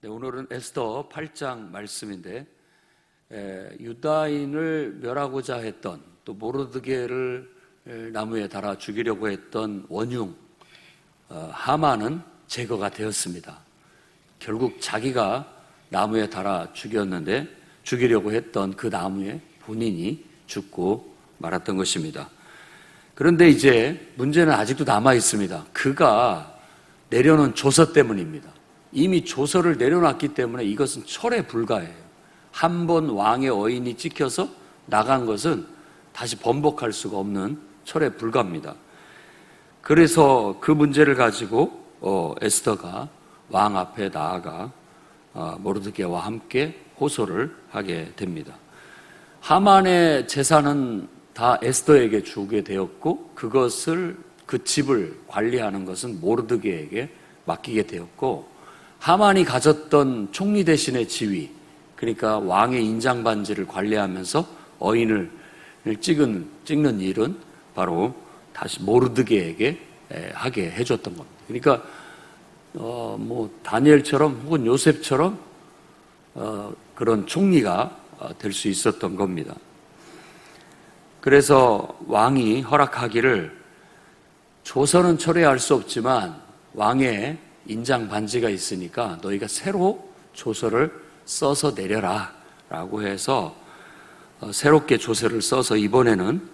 네, 오늘은 에스더 8장 말씀인데 유다인을 멸하고자 했던 또 모르드게를 나무에 달아 죽이려고 했던 원흉 하만은 제거가 되었습니다. 결국 자기가 나무에 달아 죽이려고 했던 그 나무에 본인이 죽고 말았던 것입니다. 그런데 이제 문제는 아직도 남아 있습니다. 그가 내려놓은 조서 때문입니다. 이미 조서를 내려놨기 때문에 이것은 철에 불과해요. 한 번 왕의 어인이 찍혀서 나간 것은 다시 번복할 수가 없는 철에 불과합니다. 그래서 그 문제를 가지고 에스더가 왕 앞에 나아가 모르드게와 함께 호소를 하게 됩니다. 하만의 재산은 다 에스더에게 주게 되었고 그 집을 관리하는 것은 모르드게에게 맡기게 되었고, 하만이 가졌던 총리 대신의 지위, 그러니까 왕의 인장 반지를 관리하면서 어인을 찍는 일은 바로 다시 모르드게에게 하게 해줬던 겁니다. 그러니까 다니엘처럼 혹은 요셉처럼 그런 총리가 될 수 있었던 겁니다. 그래서 왕이 허락하기를 조서는 철회할 수 없지만 왕의 인장 반지가 있으니까 너희가 새로 조서를 써서 내려라 라고 해서 새롭게 조서를 써서 이번에는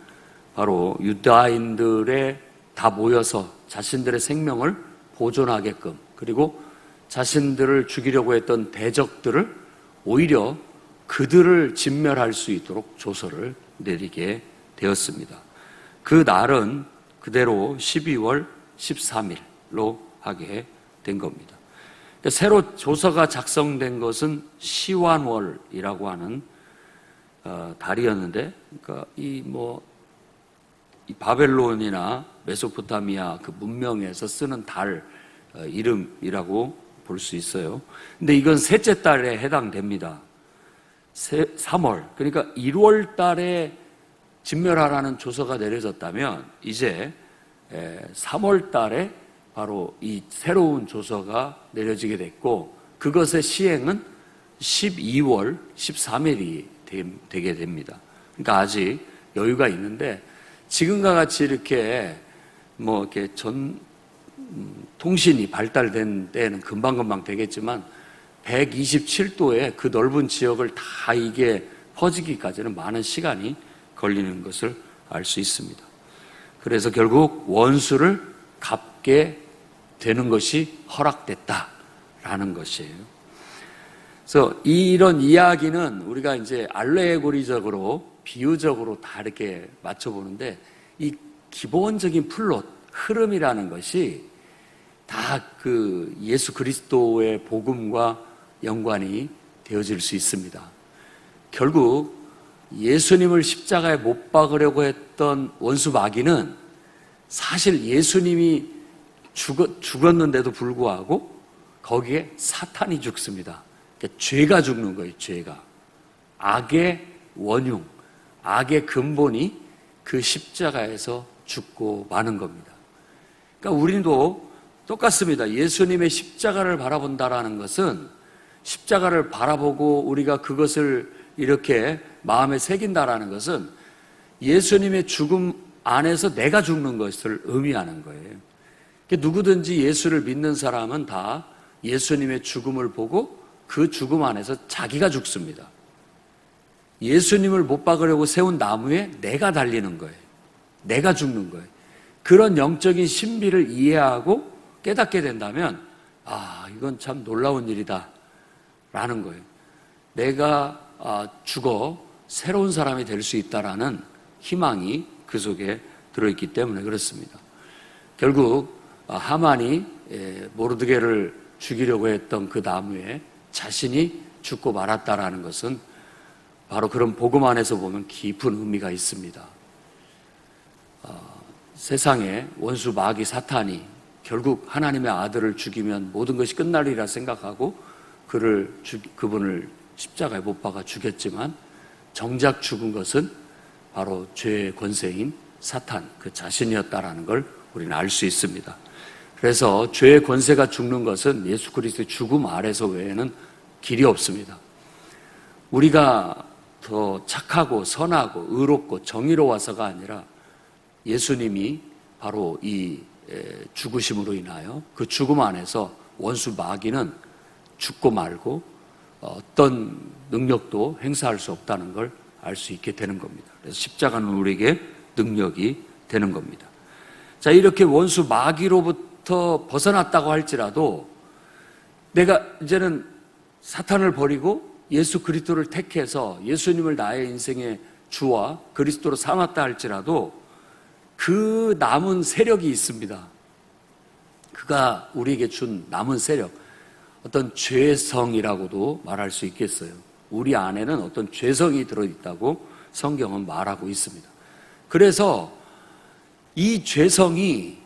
바로 유다인들에 다 모여서 자신들의 생명을 보존하게끔, 그리고 자신들을 죽이려고 했던 대적들을 오히려 그들을 진멸할 수 있도록 조서를 내리게 되었습니다. 그 날은 그대로 12월 13일로 하게 된 겁니다. 새로 조서가 작성된 것은 시완월이라고 하는 달이었는데, 그러니까 이 바벨론이나 메소포타미아 그 문명에서 쓰는 달 이름이라고 볼 수 있어요. 근데 이건 셋째 달에 해당됩니다. 3월, 그러니까 1월 달에 진멸하라는 조서가 내려졌다면 이제 3월 달에 바로 이 새로운 조서가 내려지게 됐고, 그것의 시행은 12월 13일이 되게 됩니다. 그러니까 아직 여유가 있는데, 지금과 같이 이렇게 통신이 발달된 때는 금방금방 되겠지만 127도의 그 넓은 지역을 다 이게 퍼지기까지는 많은 시간이 걸리는 것을 알 수 있습니다. 그래서 결국 원수를 갚게 되는 것이 허락됐다라는 것이에요. 그래서 이런 이야기는 우리가 이제 알레고리적으로, 비유적으로 다 이렇게 맞춰보는데, 이 기본적인 플롯, 흐름이라는 것이 다 그 예수 그리스도의 복음과 연관이 되어질 수 있습니다. 결국 예수님을 십자가에 못 박으려고 했던 원수 마귀는 사실 예수님이 죽었는데도 불구하고 거기에 사탄이 죽습니다. 그러니까 죄가 죽는 거예요. 죄가. 악의 원흉, 악의 근본이 그 십자가에서 죽고 마는 겁니다. 그러니까 우리도 똑같습니다. 예수님의 십자가를 바라본다라는 것은, 십자가를 바라보고 우리가 그것을 이렇게 마음에 새긴다라는 것은 예수님의 죽음 안에서 내가 죽는 것을 의미하는 거예요. 누구든지 예수를 믿는 사람은 다 예수님의 죽음을 보고 그 죽음 안에서 자기가 죽습니다. 예수님을 못 박으려고 세운 나무에 내가 달리는 거예요. 내가 죽는 거예요. 그런 영적인 신비를 이해하고 깨닫게 된다면, 이건 참 놀라운 일이다 라는 거예요. 내가 죽어 새로운 사람이 될 수 있다라는 희망이 그 속에 들어있기 때문에 그렇습니다. 결국 하만이 모르드게를 죽이려고 했던 그 나무에 자신이 죽고 말았다라는 것은 바로 그런 복음 안에서 보면 깊은 의미가 있습니다. 세상에 원수 마귀 사탄이 결국 하나님의 아들을 죽이면 모든 것이 끝나리라 생각하고 그분을 십자가에 못 박아 죽였지만, 정작 죽은 것은 바로 죄의 권세인 사탄 그 자신이었다라는 걸 우리는 알 수 있습니다. 그래서 죄의 권세가 죽는 것은 예수 그리스도의 죽음 아래서 외에는 길이 없습니다. 우리가 더 착하고 선하고 의롭고 정의로워서가 아니라 예수님이 바로 이 죽으심으로 인하여 그 죽음 안에서 원수 마귀는 죽고 말고 어떤 능력도 행사할 수 없다는 걸 알 수 있게 되는 겁니다. 그래서 십자가는 우리에게 능력이 되는 겁니다. 자, 이렇게 원수 마귀로부터 벗어났다고 할지라도 내가 이제는 사탄을 버리고 예수 그리스도를 택해서 예수님을 나의 인생의 주와 그리스도로 삼았다 할지라도 그 남은 세력이 있습니다. 그가 우리에게 준 남은 세력, 어떤 죄성이라고도 말할 수 있겠어요. 우리 안에는 어떤 죄성이 들어있다고 성경은 말하고 있습니다. 그래서 이 죄성이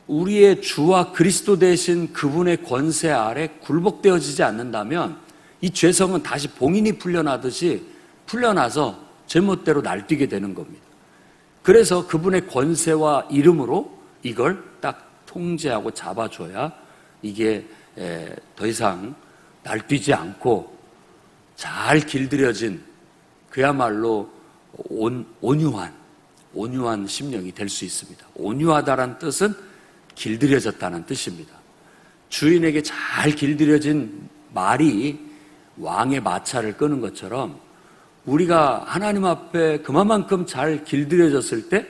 우리의 주와 그리스도 되신 그분의 권세 아래 굴복되어지지 않는다면 이 죄성은 다시 봉인이 풀려나듯이 풀려나서 제멋대로 날뛰게 되는 겁니다. 그래서 그분의 권세와 이름으로 이걸 딱 통제하고 잡아줘야 이게 더 이상 날뛰지 않고 잘 길들여진 그야말로 온유한 심령이 될 수 있습니다. 온유하다란 뜻은 길들여졌다는 뜻입니다. 주인에게 잘 길들여진 말이 왕의 마차를 끄는 것처럼 우리가 하나님 앞에 그만큼 잘 길들여졌을 때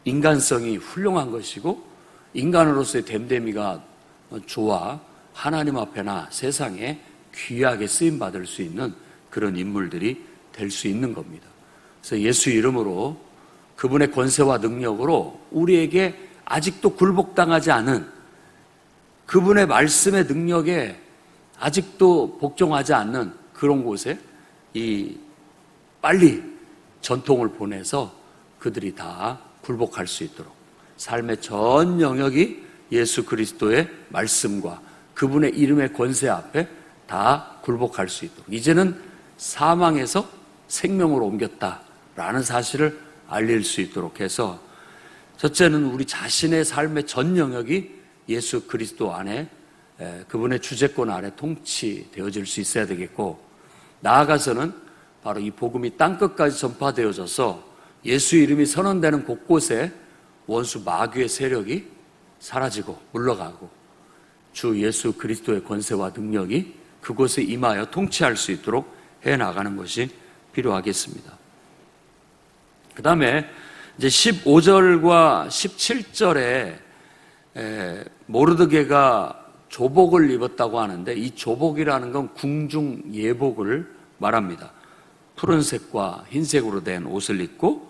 인간성이 훌륭한 것이고 인간으로서의 됨됨이가 좋아 하나님 앞에나 세상에 귀하게 쓰임받을 수 있는 그런 인물들이 될 수 있는 겁니다. 그래서 예수 이름으로 그분의 권세와 능력으로 우리에게 아직도 굴복당하지 않은 그분의 말씀의 능력에 아직도 복종하지 않는 그런 곳에 빨리 전통을 보내서 그들이 다 굴복할 수 있도록 삶의 전 영역이 예수 그리스도의 말씀과 그분의 이름의 권세 앞에 다 굴복할 수 있도록 이제는 사망에서 생명으로 옮겼다라는 사실을 알릴 수 있도록 해서 첫째는 우리 자신의 삶의 전 영역이 예수 그리스도 안에 그분의 주재권 아래 통치되어질 수 있어야 되겠고 나아가서는 바로 이 복음이 땅끝까지 전파되어져서 예수 이름이 선언되는 곳곳에 원수 마귀의 세력이 사라지고 물러가고 주 예수 그리스도의 권세와 능력이 그곳에 임하여 통치할 수 있도록 해나가는 것이 필요하겠습니다. 그 다음에 이제 15절과 17절에 모르드게가 조복을 입었다고 하는데 이 조복이라는 건 궁중 예복을 말합니다. 푸른색과 흰색으로 된 옷을 입고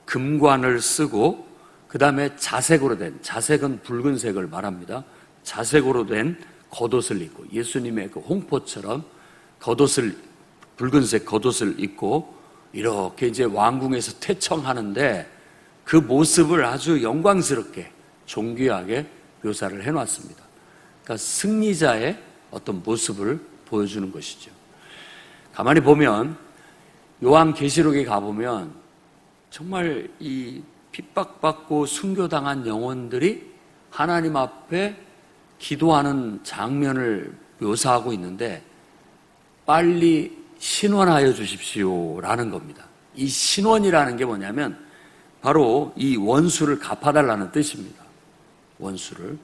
금관을 쓰고 그 다음에 자색은 붉은색을 말합니다. 자색으로 된 겉옷을 입고 예수님의 그 홍포처럼 붉은색 겉옷을 입고 이렇게 이제 왕궁에서 퇴청하는데 그 모습을 아주 영광스럽게 존귀하게 묘사를 해놨습니다. 그러니까 승리자의 어떤 모습을 보여주는 것이죠. 가만히 보면 요한계시록에 가보면 정말 이 핍박받고 순교당한 영혼들이 하나님 앞에 기도하는 장면을 묘사하고 있는데 빨리 신원하여 주십시오라는 겁니다. 이 신원이라는 게 뭐냐면 바로 이 원수를 갚아달라는 뜻입니다. 원수를.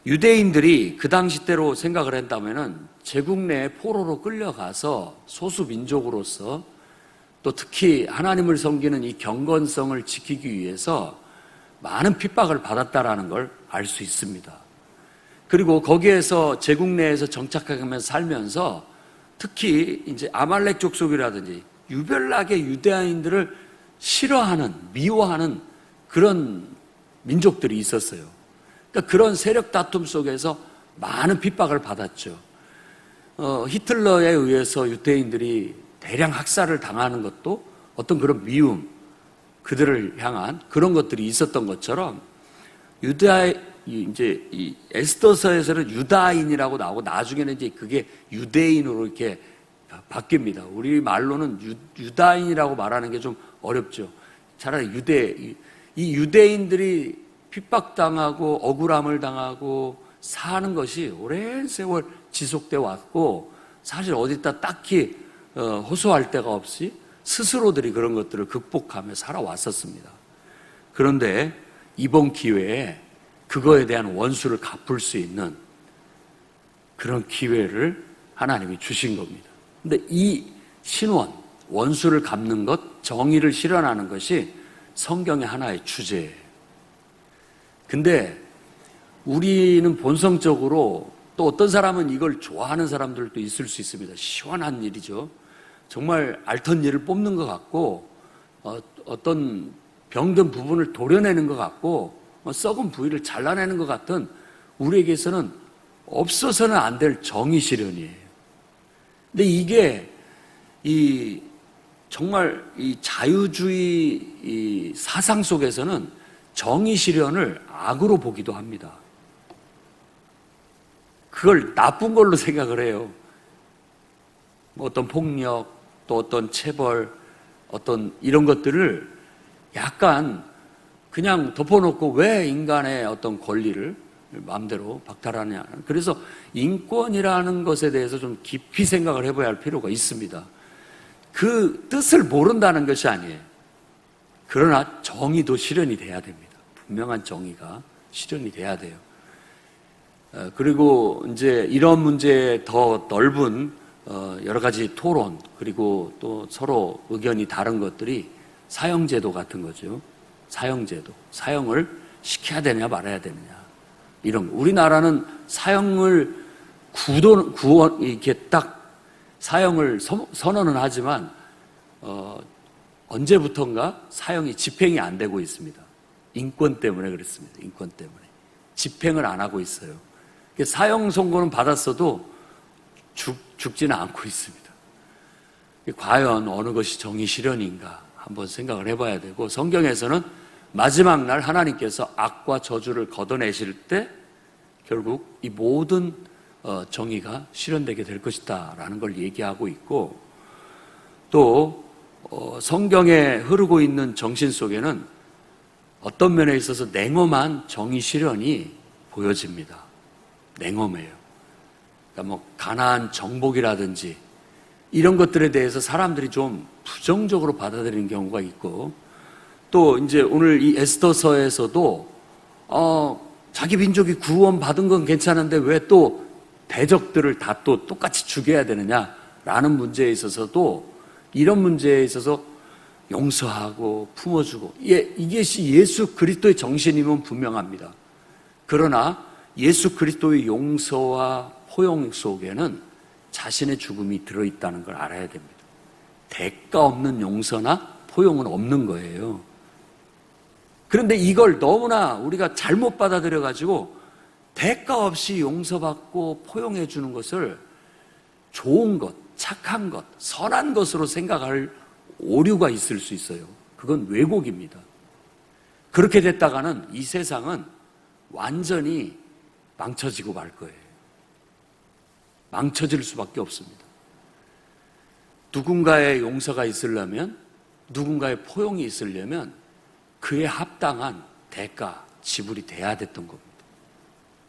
유대인들이 그 당시 때로 생각을 했다면 제국 내에 포로로 끌려가서 소수 민족으로서 또 특히 하나님을 섬기는 이 경건성을 지키기 위해서 많은 핍박을 받았다라는 걸 알 수 있습니다. 그리고 거기에서 제국 내에서 정착하면서 살면서 특히 이제 아말렉 족속이라든지 유별나게 유대인들을 싫어하는, 미워하는 그런 민족들이 있었어요. 그러니까 그런 세력 다툼 속에서 많은 핍박을 받았죠. 히틀러에 의해서 유대인들이 대량 학살을 당하는 것도 어떤 그런 미움, 그들을 향한 그런 것들이 있었던 것처럼 이제 이 에스더서에서는 유다인이라고 나오고 나중에는 이제 그게 유대인으로 이렇게 바뀝니다. 우리 말로는 유다인이라고 말하는 게 좀 어렵죠. 차라리 이 유대인들이 핍박당하고 억울함을 당하고 사는 것이 오랜 세월 지속돼 왔고, 사실 어디다 딱히 호소할 데가 없이 스스로들이 그런 것들을 극복하며 살아왔었습니다. 그런데 이번 기회에 그거에 대한 원수를 갚을 수 있는 그런 기회를 하나님이 주신 겁니다. 근데 이 신원, 원수를 갚는 것, 정의를 실현하는 것이 성경의 하나의 주제예요. 근데 우리는 본성적으로, 또 어떤 사람은 이걸 좋아하는 사람들도 있을 수 있습니다. 시원한 일이죠. 정말 앓던 일을 뽑는 것 같고, 어떤 병든 부분을 도려내는 것 같고, 썩은 부위를 잘라내는 것 같은, 우리에게서는 없어서는 안 될 정의 실현이에요. 근데 이게 정말 이 자유주의 이 사상 속에서는 정의 실현을 악으로 보기도 합니다. 그걸 나쁜 걸로 생각을 해요. 어떤 폭력, 또 어떤 체벌, 어떤 이런 것들을 약간 그냥 덮어놓고 왜 인간의 어떤 권리를 마음대로 박탈하냐. 그래서 인권이라는 것에 대해서 좀 깊이 생각을 해봐야 할 필요가 있습니다. 그 뜻을 모른다는 것이 아니에요. 그러나 정의도 실현이 돼야 됩니다. 분명한 정의가 실현이 돼야 돼요. 그리고 이제 이런 문제에 더 넓은 여러 가지 토론, 그리고 또 서로 의견이 다른 것들이 사형제도 같은 거죠. 사형제도. 사형을 시켜야 되냐 말아야 되느냐. 이런 거. 우리나라는 사형을 이렇게 딱 사형을 선언은 하지만 언제부턴가 사형이 집행이 안 되고 있습니다. 인권 때문에 그렇습니다. 인권 때문에 집행을 안 하고 있어요. 사형 선고는 받았어도 죽지는 않고 있습니다. 과연 어느 것이 정의 실현인가 한번 생각을 해봐야 되고, 성경에서는 마지막 날 하나님께서 악과 저주를 걷어내실 때 결국 이 모든 정의가 실현되게 될 것이다 라는 걸 얘기하고 있고, 또 성경에 흐르고 있는 정신 속에는 어떤 면에 있어서 냉엄한 정의 실현이 보여집니다. 냉엄해요. 그러니까 뭐 가나안 정복이라든지 이런 것들에 대해서 사람들이 좀 부정적으로 받아들이는 경우가 있고, 또 이제 오늘 이 에스더서에서도 자기 민족이 구원받은 건 괜찮은데 왜 또 대적들을 다 또 똑같이 죽여야 되느냐라는 문제에 있어서도, 이런 문제에 있어서 용서하고 품어주고, 이것이 예수 그리스도의 정신이면 분명합니다. 그러나 예수 그리스도의 용서와 포용 속에는 자신의 죽음이 들어있다는 걸 알아야 됩니다. 대가 없는 용서나 포용은 없는 거예요. 그런데 이걸 너무나 우리가 잘못 받아들여가지고 대가 없이 용서받고 포용해 주는 것을 좋은 것, 착한 것, 선한 것으로 생각할 오류가 있을 수 있어요. 그건 왜곡입니다. 그렇게 됐다가는 이 세상은 완전히 망쳐지고 말 거예요. 망쳐질 수밖에 없습니다. 누군가의 용서가 있으려면, 누군가의 포용이 있으려면 그에 합당한 대가, 지불이 돼야 됐던 겁니다.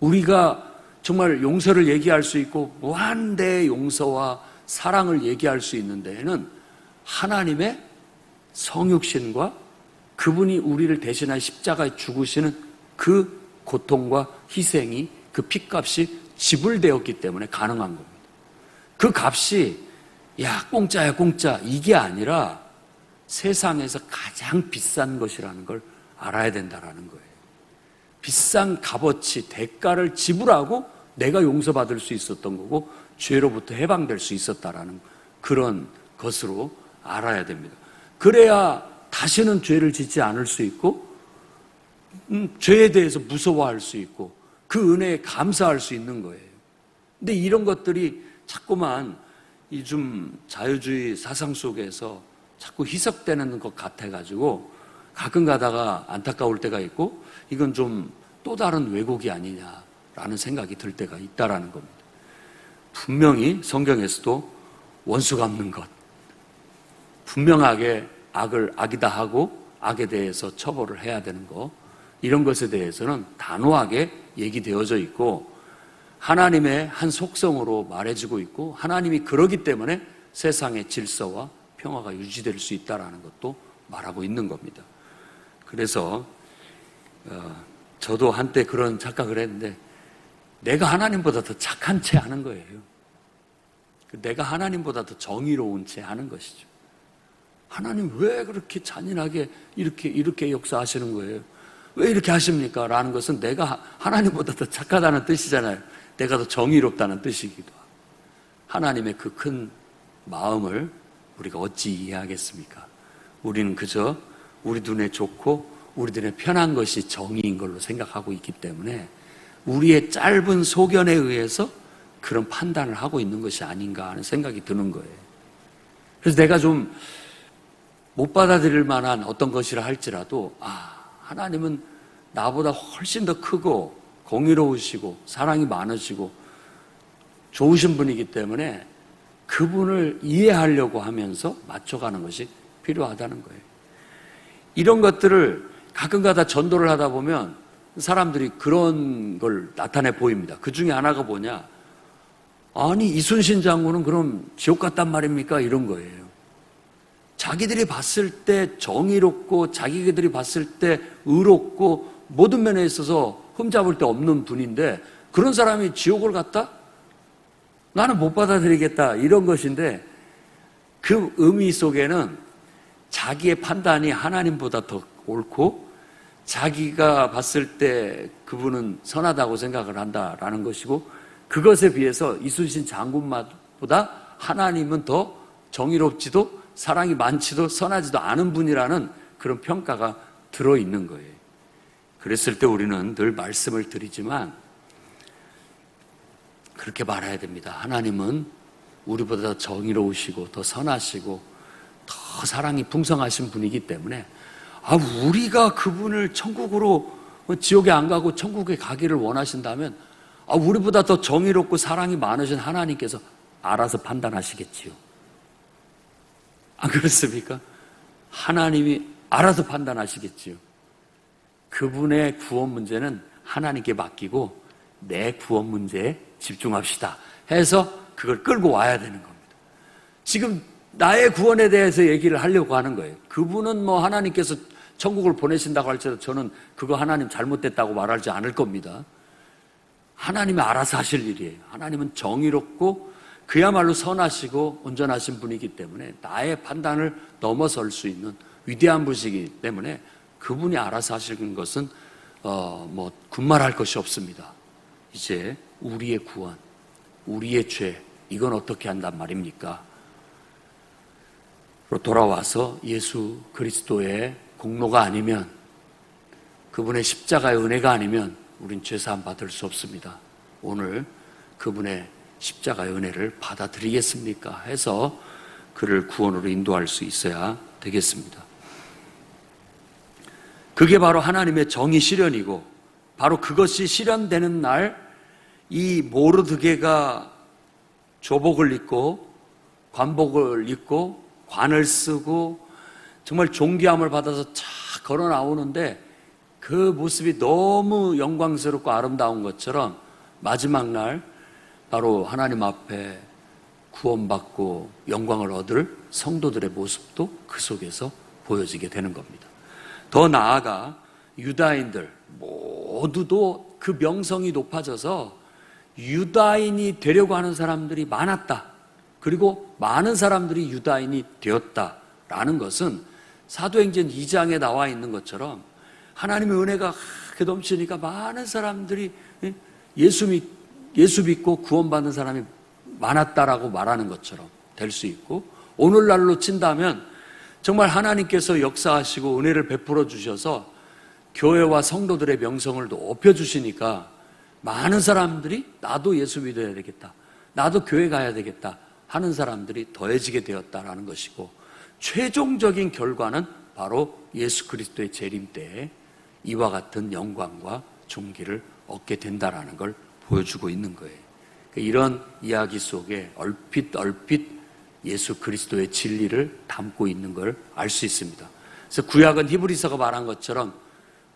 우리가 정말 용서를 얘기할 수 있고 무한대의 용서와 사랑을 얘기할 수 있는 데에는 하나님의 성육신과 그분이 우리를 대신하여 십자가에 죽으시는 그 고통과 희생이, 그 핏값이 지불되었기 때문에 가능한 겁니다. 그 값이 야 공짜야 공짜 이게 아니라 세상에서 가장 비싼 것이라는 걸 알아야 된다라는 거예요. 비싼 값어치, 대가를 지불하고 내가 용서받을 수 있었던 거고 죄로부터 해방될 수 있었다라는 그런 것으로 알아야 됩니다. 그래야 다시는 죄를 짓지 않을 수 있고 죄에 대해서 무서워할 수 있고 그 은혜에 감사할 수 있는 거예요. 근데 이런 것들이 자꾸만 이 좀 자유주의 사상 속에서 자꾸 희석되는 것 같아가지고 가끔 가다가 안타까울 때가 있고, 이건 좀 또 다른 왜곡이 아니냐라는 생각이 들 때가 있다라는 겁니다. 분명히 성경에서도 원수 갚는 것, 분명하게 악을 악이다 하고 악에 대해서 처벌을 해야 되는 거, 이런 것에 대해서는 단호하게 얘기되어져 있고 하나님의 한 속성으로 말해지고 있고 하나님이 그러기 때문에 세상의 질서와 평화가 유지될 수 있다는 것도 말하고 있는 겁니다. 그래서 저도 한때 그런 착각을 했는데 내가 하나님보다 더 착한 채 하는 거예요. 내가 하나님보다 더 정의로운 채 하는 것이죠. 하나님 왜 그렇게 잔인하게 이렇게 역사하시는 거예요? 왜 이렇게 하십니까? 라는 것은 내가 하나님보다 더 착하다는 뜻이잖아요. 내가 더 정의롭다는 뜻이기도 하고. 하나님의 그 큰 마음을 우리가 어찌 이해하겠습니까? 우리는 그저 우리 눈에 좋고 우리 눈에 편한 것이 정의인 걸로 생각하고 있기 때문에 우리의 짧은 소견에 의해서 그런 판단을 하고 있는 것이 아닌가 하는 생각이 드는 거예요. 그래서 내가 좀 못 받아들일 만한 어떤 것이라 할지라도 하나님은 나보다 훨씬 더 크고 공의로우시고 사랑이 많으시고 좋으신 분이기 때문에 그분을 이해하려고 하면서 맞춰가는 것이 필요하다는 거예요. 이런 것들을 가끔가다 전도를 하다 보면 사람들이 그런 걸 나타내 보입니다. 그 중에 하나가 뭐냐? 아니 이순신 장군은 그럼 지옥 갔단 말입니까? 이런 거예요. 자기들이 봤을 때 정의롭고 자기들이 봤을 때 의롭고 모든 면에 있어서 흠잡을 데 없는 분인데 그런 사람이 지옥을 갔다? 나는 못 받아들이겠다 이런 것인데 그 의미 속에는 자기의 판단이 하나님보다 더 옳고 자기가 봤을 때 그분은 선하다고 생각을 한다라는 것이고 그것에 비해서 이순신 장군보다 하나님은 더 정의롭지도 사랑이 많지도 선하지도 않은 분이라는 그런 평가가 들어있는 거예요. 그랬을 때 우리는 늘 말씀을 드리지만 그렇게 말해야 됩니다. 하나님은 우리보다 더 정의로우시고 더 선하시고 더 사랑이 풍성하신 분이기 때문에 우리가 그분을 천국으로 지옥에 안 가고 천국에 가기를 원하신다면 우리보다 더 정의롭고 사랑이 많으신 하나님께서 알아서 판단하시겠지요. 안 그렇습니까? 하나님이 알아서 판단하시겠지요. 그분의 구원 문제는 하나님께 맡기고 내 구원 문제에 집중합시다 해서 그걸 끌고 와야 되는 겁니다. 지금 나의 구원에 대해서 얘기를 하려고 하는 거예요. 그분은 하나님께서 천국을 보내신다고 할지라도 저는 그거 하나님 잘못됐다고 말하지 않을 겁니다. 하나님이 알아서 하실 일이에요. 하나님은 정의롭고 그야말로 선하시고 온전하신 분이기 때문에 나의 판단을 넘어설 수 있는 위대한 분이시기 때문에 그분이 알아서 하시는 것은 군말할 것이 없습니다. 이제 우리의 구원, 우리의 죄 이건 어떻게 한단 말입니까? 돌아와서 예수 그리스도의 공로가 아니면 그분의 십자가의 은혜가 아니면 우린 죄사함 받을 수 없습니다. 오늘 그분의 십자가의 은혜를 받아들이겠습니까? 해서 그를 구원으로 인도할 수 있어야 되겠습니다. 그게 바로 하나님의 정의 실현이고 바로 그것이 실현되는 날 이 모르드게가 조복을 입고 관복을 입고 관을 쓰고 정말 존귀함을 받아서 쫙 걸어 나오는데 그 모습이 너무 영광스럽고 아름다운 것처럼 마지막 날 바로 하나님 앞에 구원받고 영광을 얻을 성도들의 모습도 그 속에서 보여지게 되는 겁니다. 더 나아가 유다인들 모두도 그 명성이 높아져서 유다인이 되려고 하는 사람들이 많았다. 그리고 많은 사람들이 유다인이 되었다라는 것은 사도행전 2장에 나와 있는 것처럼 하나님의 은혜가 그렇게 넘치니까 많은 사람들이 예수 믿고 구원받는 사람이 많았다라고 말하는 것처럼 될 수 있고 오늘날로 친다면 정말 하나님께서 역사하시고 은혜를 베풀어 주셔서 교회와 성도들의 명성을 높여주시니까 많은 사람들이 나도 예수 믿어야 되겠다, 나도 교회 가야 되겠다 하는 사람들이 더해지게 되었다라는 것이고 최종적인 결과는 바로 예수 그리스도의 재림 때에 이와 같은 영광과 존귀를 얻게 된다라는 걸 보여주고 있는 거예요. 이런 이야기 속에 얼핏 예수 그리스도의 진리를 담고 있는 걸 알 수 있습니다. 그래서 구약은 히브리서가 말한 것처럼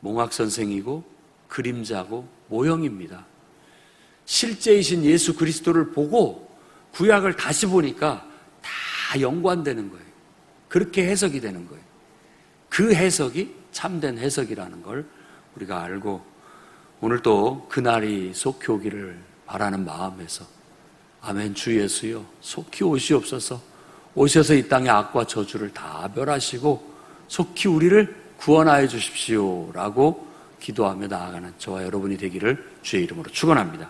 몽학선생이고 그림자고 모형입니다. 실제이신 예수 그리스도를 보고 구약을 다시 보니까 다 연관되는 거예요. 그렇게 해석이 되는 거예요. 그 해석이 참된 해석이라는 걸 우리가 알고 오늘 또 그날이 속히 오기를 바라는 마음에서 아멘. 주 예수여 속히 오시옵소서. 오셔서 이 땅의 악과 저주를 다 멸하시고 속히 우리를 구원하여 주십시오 라고 기도하며 나아가는 저와 여러분이 되기를 주의 이름으로 축원합니다.